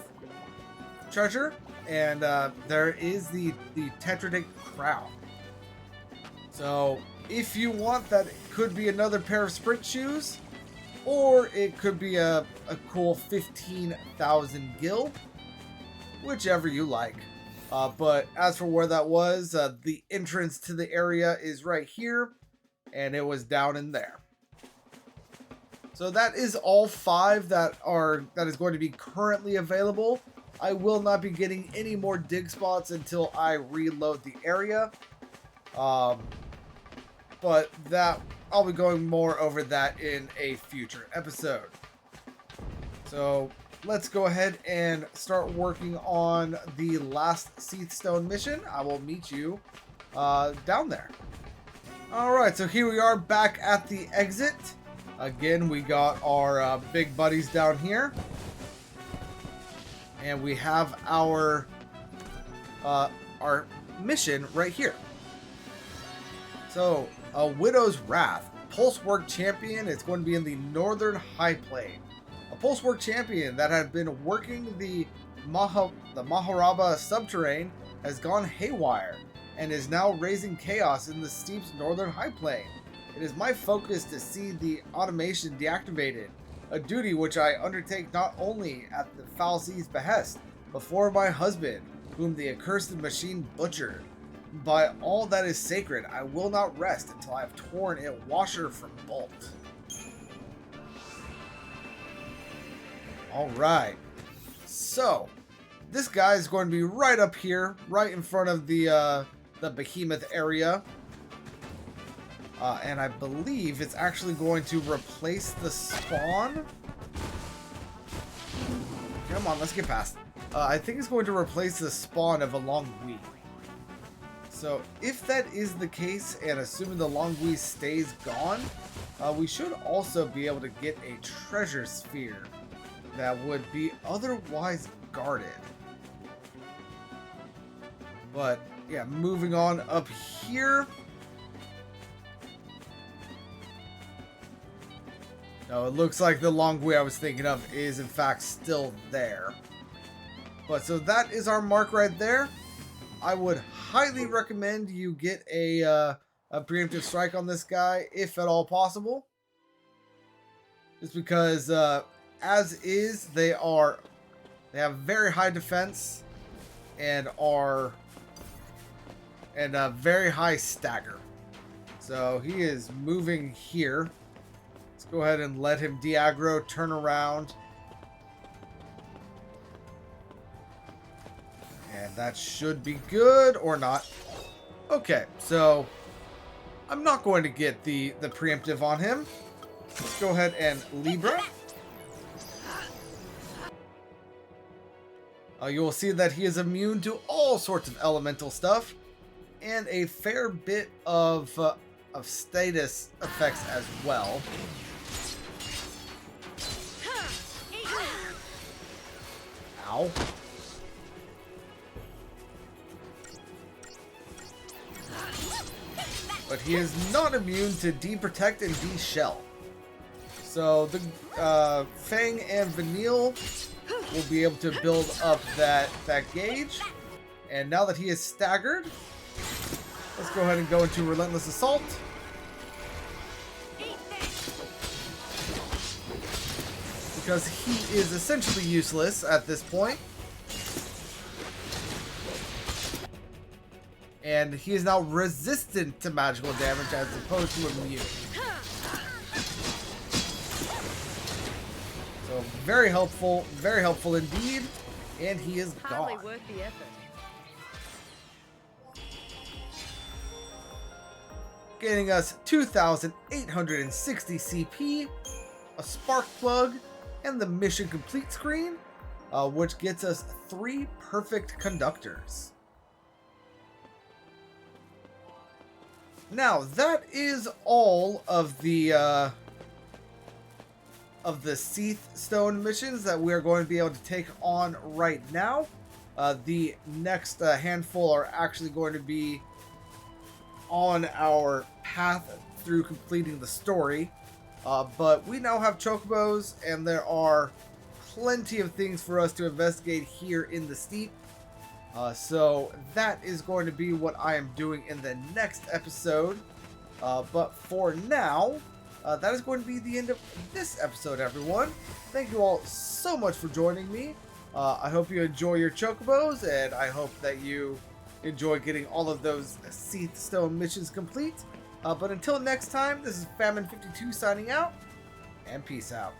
treasure, and there is the Tetradic crown. So if you want that, it could be another pair of sprint shoes, or it could be a cool 15,000 gil, whichever you like. But as for where that was, the entrance to the area is right here, and it was down in there. So that is all 5 that is going to be currently available. I will not be getting any more dig spots until I reload the area. But that I'll be going more over that in a future episode. So let's go ahead and start working on the last Cie'th Stone mission. I will meet you down there. Alright, so here we are back at the exit. Again, we got our big buddies down here. And we have our mission right here. So, a Widow's Wrath. Pulse Work Champion. It's going to be in the Northern High Plain. A Pulse Work Champion that had been working the Maharaba subterrane has gone haywire and is now raising chaos in the Steep's Northern High Plain. It is my focus to see the automation deactivated, a duty which I undertake not only at the Foul Sea's behest, but for my husband, whom the accursed machine butchered. By all that is sacred, I will not rest until I have torn it washer from bolt. Alright, so this guy is going to be right up here, right in front of the behemoth area. And I believe it's actually going to replace the spawn. Come on, let's get past. I think it's going to replace the spawn of a Longui. So if that is the case, and assuming the Longui stays gone, we should also be able to get a treasure sphere that would be otherwise guarded. But yeah, moving on up here. No, it looks like the Longui I was thinking of is in fact still there. But so that is our mark right there. I would highly recommend you get a preemptive strike on this guy, if at all possible. Just because, as is, they have very high defense and a very high stagger. So he is moving here. Let's go ahead and let him de-aggro, turn around. And that should be good, or not. Okay, so I'm not going to get the preemptive on him. Let's go ahead and Libra. You will see that he is immune to all sorts of elemental stuff, and a fair bit of status effects as well. Ow. But he is not immune to de-protect and de-shell. So the Fang and Vanille will be able to build up that gauge. And now that he is staggered, let's go ahead and go into Relentless Assault. Because he is essentially useless at this point. And he is now resistant to magical damage as opposed to immune. So very helpful indeed. And he is gone. Hardly worth the effort. Getting us 2,860 CP, a spark plug, and the mission complete screen, which gets us 3 perfect conductors. Now that is all of the Cie'th Stone missions that we are going to be able to take on right now. The next handful are actually going to be on our path through completing the story. But we now have chocobos, and there are plenty of things for us to investigate here in the steep. So that is going to be what I am doing in the next episode. But for now, that is going to be the end of this episode, everyone. Thank you all so much for joining me. I hope you enjoy your chocobos, and I hope that you enjoy getting all of those Cie'th Stone missions complete. But until next time, this is Famine52 signing out, and peace out.